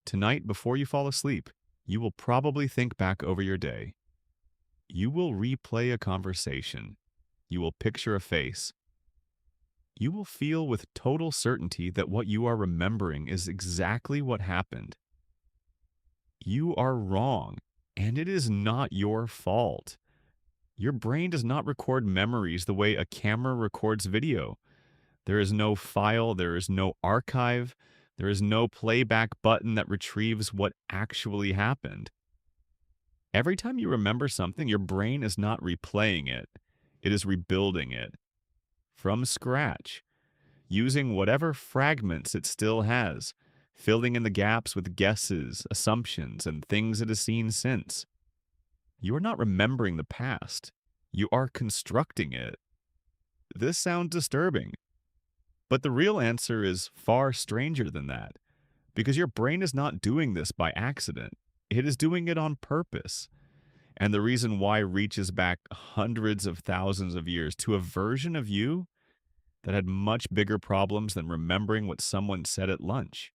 Tonight, before you fall asleep, you will probably think back over your day. You will replay a conversation. You will picture a face. You will feel with total certainty that what you are remembering is exactly what happened. You are wrong, and it is not your fault. Your brain does not record memories the way a camera records video. There is no file, there is no archive, there is no playback button that retrieves what actually happened. Every time you remember something, your brain is not replaying it, it is rebuilding it from scratch, using whatever fragments it still has, filling in the gaps with guesses, assumptions, and things it has seen since. You are not remembering the past, you are constructing it. This sounds disturbing, but the real answer is far stranger than that, because your brain is not doing this by accident. It is doing it on purpose. And the reason why reaches back hundreds of thousands of years to a version of you that had much bigger problems than remembering what someone said at lunch.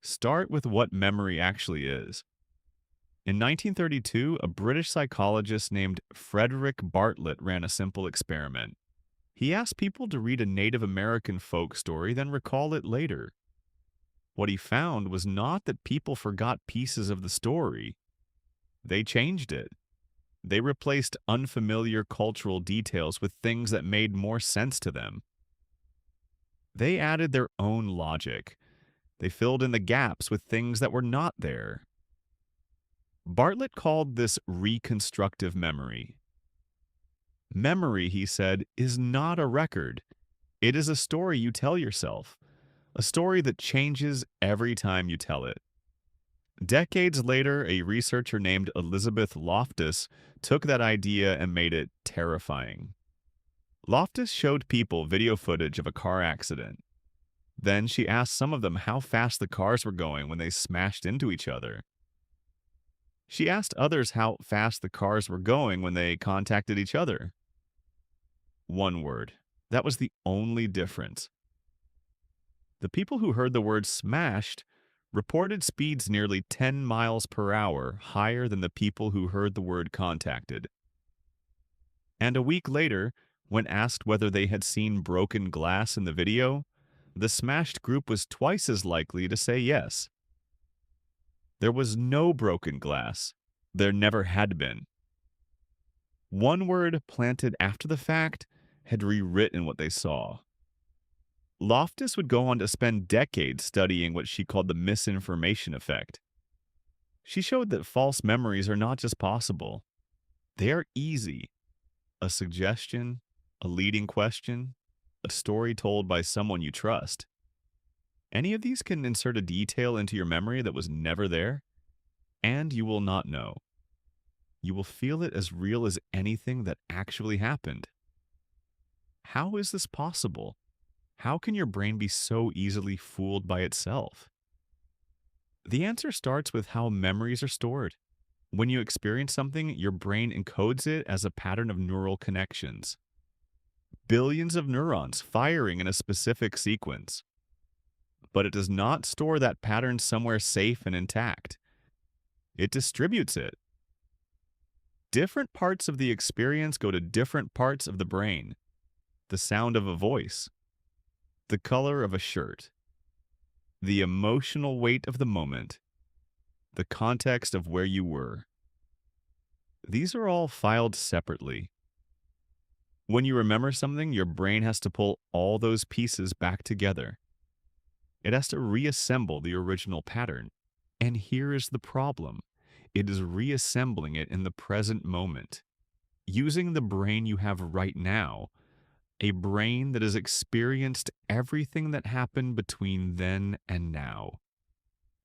Start with what memory actually is. In 1932, a British psychologist named Frederick Bartlett ran a simple experiment. He asked people to read a Native American folk story, then recall it later. What he found was not that people forgot pieces of the story. They changed it. They replaced unfamiliar cultural details with things that made more sense to them. They added their own logic. They filled in the gaps with things that were not there. Bartlett called this reconstructive memory. Memory, he said, is not a record. It is a story you tell yourself, a story that changes every time you tell it. Decades later, a researcher named Elizabeth Loftus took that idea and made it terrifying. Loftus showed people video footage of a car accident. Then she asked some of them how fast the cars were going when they smashed into each other. She asked others how fast the cars were going when they contacted each other. One word. That was the only difference. The people who heard the word smashed reported speeds nearly 10 miles per hour higher than the people who heard the word contacted. And a week later, when asked whether they had seen broken glass in the video, the smashed group was twice as likely to say yes. There was no broken glass. There never had been. One word planted after the fact had rewritten what they saw. Loftus would go on to spend decades studying what she called the misinformation effect. She showed that false memories are not just possible, they are easy. A suggestion, a leading question, a story told by someone you trust. Any of these can insert a detail into your memory that was never there, and you will not know. You will feel it as real as anything that actually happened. How is this possible? How can your brain be so easily fooled by itself? The answer starts with how memories are stored. When you experience something, your brain encodes it as a pattern of neural connections. Billions of neurons firing in a specific sequence. But it does not store that pattern somewhere safe and intact. It distributes it. Different parts of the experience go to different parts of the brain. The sound of a voice, the color of a shirt, the emotional weight of the moment, the context of where you were. These are all filed separately. When you remember something, your brain has to pull all those pieces back together. It has to reassemble the original pattern. And here is the problem. It is reassembling it in the present moment, using the brain you have right now, a brain that has experienced everything that happened between then and now.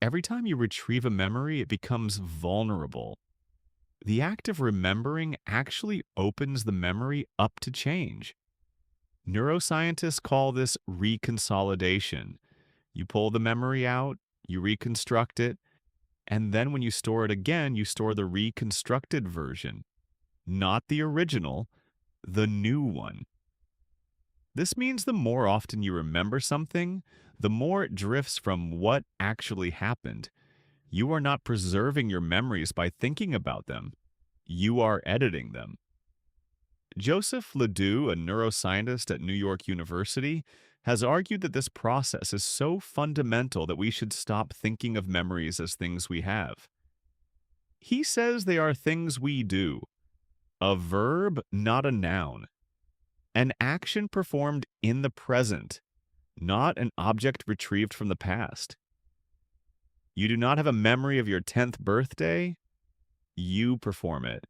Every time you retrieve a memory, it becomes vulnerable. The act of remembering actually opens the memory up to change. Neuroscientists call this reconsolidation. You pull the memory out, you reconstruct it, and then when you store it again, you store the reconstructed version, not the original, the new one. This means the more often you remember something, the more it drifts from what actually happened You are not preserving your memories by thinking about them. You are editing them. Joseph Ledoux, a neuroscientist at New York University, has argued that this process is so fundamental that we should stop thinking of memories as things we have. He says they are things we do, a verb, not a noun, an action performed in the present, not an object retrieved from the past. You do not have a memory of your 10th birthday, you perform it.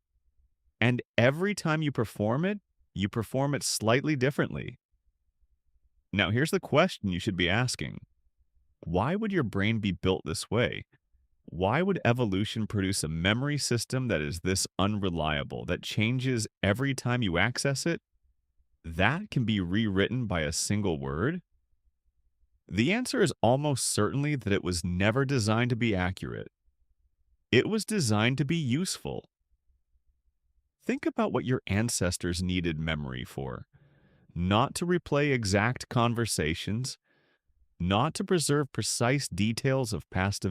And every time you perform it slightly differently. Now, here's the question you should be asking. Why would your brain be built this way? Why would evolution produce a memory system that is this unreliable, that changes every time you access it? That can be rewritten by a single word? The answer is almost certainly that it was never designed to be accurate. It was designed to be useful. Think about what your ancestors needed memory for. Not to replay exact conversations, not to preserve precise details of past